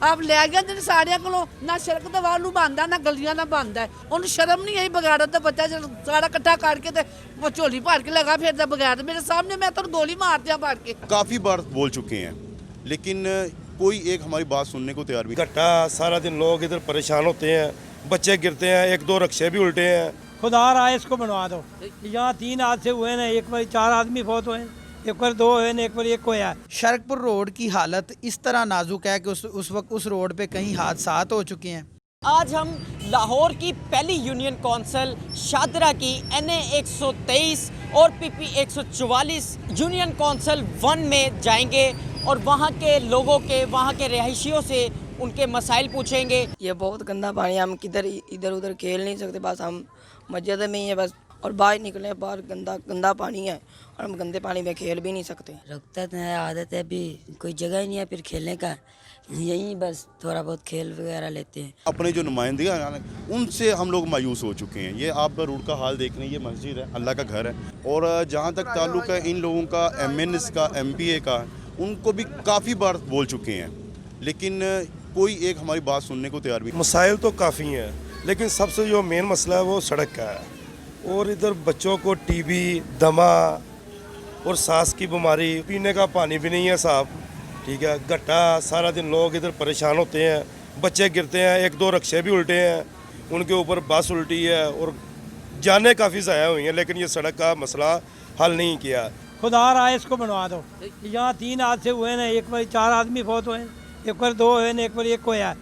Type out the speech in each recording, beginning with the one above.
आप लै गए साड़िया को ना सड़क तो वालू बनता ना गलियां का बनता है। उन्हें शर्म नहीं आई बगैरत का बच्चा जो सारा कट्ठा करके वो झोली भर के लगा फिर बगैर मेरे सामने मैं तो गोली मार दिया भर के। काफ़ी बार बोल चुके हैं लेकिन कोई एक हमारी बात सुनने को तैयार भी। घट्टा सारा दिन लोग इधर परेशान होते हैं, बच्चे गिरते हैं, एक दो रक्शे भी उल्टे हैं। खुदा रहा इसको बनवा दो। यहाँ 3 हादसे हुए हैं, एक बार 4 आदमी फौत हुए, एक बार 2 हुए, एक बार 1 होया। शरकपुर रोड की हालत इस तरह नाजुक है कि उस वक्त उस रोड पे कई हादसात हो चुके हैं। आज हम लाहौर की पहली यूनियन कौंसिल शाहदरा की NA 123 और PP 144 यूनियन कौंसिल 1 में जाएंगे और वहाँ के लोगों के, वहाँ के रहायशियों से उनके मसाइल पूछेंगे। ये बहुत गंदा पानी, हम किधर इधर उधर खेल नहीं सकते, बस हम मस्जिद में ही है बस, और बाहर निकले बाहर गंदा पानी है और हम गंदे पानी में खेल भी नहीं सकते। रखता है, आदत है, अभी कोई जगह ही नहीं है फिर खेलने का, यहीं बस थोड़ा बहुत खेल वगैरह लेते हैं। अपने जो नुमाइंदे हैं उनसे हम लोग मायूस हो चुके हैं। ये आप रोड का हाल देख रहे हैं, ये मस्जिद है, अल्लाह का घर है, और जहाँ तक ताल्लुक़ है इन लोगों का MNs का MPA का, उनको भी काफ़ी बार बोल चुके हैं लेकिन कोई एक हमारी बात सुनने को तैयार भी। मसाइल तो काफ़ी हैं लेकिन सबसे जो मेन मसला है वो सड़क का है, और इधर बच्चों को TB, दमा और सांस की बीमारी, पीने का पानी भी नहीं है साफ, ठीक है। घट्टा सारा दिन लोग इधर परेशान होते हैं, बच्चे गिरते हैं, एक दो रक्शे भी उल्टे हैं, उनके ऊपर बस उल्टी है और जानें काफ़ी ज़ाया हुई हैं, लेकिन ये सड़क का मसला हल नहीं किया। खुदा रहा इसको बनवा दो। यहाँ 3 हादसे हुए हैं, एक बार 4 आदमी फौत हुए, एक बार 2 हुए, एक बार 1 होया।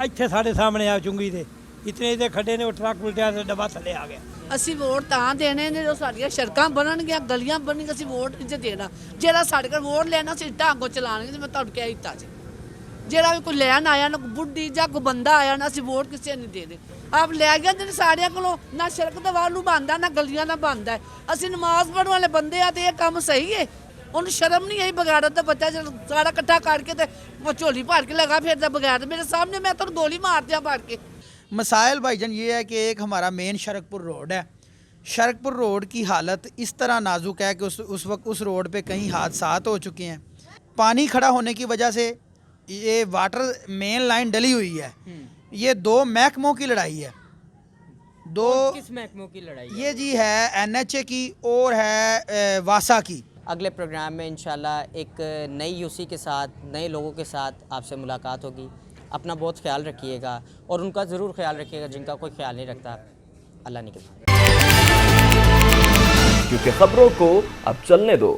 इतने साढ़े सामने आ चुंगी थे, इतने इतने खड्डे ने ट्रक उल्टिया तो डब्बा थले आ गया। ਅਸੀਂ ਵੋਟ ਤਾਂ ਦੇਣੇ ਨੇ ਜੋ ਸਾਡੀਆਂ ਸੜਕਾਂ ਬਣਨਗੀਆਂ, ਗਲੀਆਂ ਬਣਨਗੀਆਂ, ਅਸੀਂ ਵੋਟ ਨਹੀਂ ਦੇਣਾ। ਜਿਹੜਾ ਸਾਡੇ ਕੋਲ ਵੋਟ ਲੈਣਾ ਸੀ ਢਾਂਗੋ ਚਲਾਣਗੇ, ਮੈਂ ਤੁਹਾਨੂੰ ਕਿਹਾ ਦਿੱਤਾ ਜੀ। ਜਿਹੜਾ ਵੀ ਕੋਈ ਲੈਣ ਆਇਆ ਨਾ ਬੁੱਢੀ ਜਾਂ ਕੋਈ ਬੰਦਾ ਆਇਆ ਨਾ, ਅਸੀਂ ਵੋਟ ਕਿਸੇ ਨੂੰ ਦੇ ਦੇ। ਆਪ ਲੈ ਗਏ ਸਾੜਿਆਂ ਕੋਲੋਂ ਨਾ ਸੜਕ ਤੇ ਵਾਲੂ ਬਣਦਾ ਨਾ ਗਲੀਆਂ ਦਾ ਬਣਦਾ। ਅਸੀਂ ਨਮਾਜ਼ ਪੜ੍ਹਨ ਵਾਲੇ ਬੰਦੇ ਆ ਤੇ ਇਹ ਕੰਮ ਸਹੀ ਹੈ। ਉਹਨੂੰ ਸ਼ਰਮ ਨਹੀਂ ਆਈ ਬਗੈਰਤ ਦਾ ਬੱਚਾ ਜੋ ਸਾਰਾ ਇਕੱਠਾ ਕਰਕੇ ਤੇ वो झोली भर के लगा फिर बगैर मेरे सामने मैं तो गोली मार दिया भर के। मसाइल भाईजान ये है कि एक हमारा मेन शरकपुर रोड है। शरकपुर रोड की हालत इस तरह नाजुक है कि उस वक्त उस रोड पे कई हादसात हो चुके हैं। पानी खड़ा होने की वजह से ये वाटर मेन लाइन डली हुई है। ये 2 महकमों की लड़ाई है। 2 किस महकमों की लड़ाई? ये जी है NHA की और है वासा की। अगले प्रोग्राम में इंशाल्लाह एक नई यूसी के साथ, नए लोगों के साथ आपसे मुलाकात होगी। अपना बहुत ख्याल रखिएगा और उनका ज़रूर ख्याल रखिएगा जिनका कोई ख्याल नहीं रखता। अल्लाह निगहबान। क्योंकि खबरों को अब चलने दो।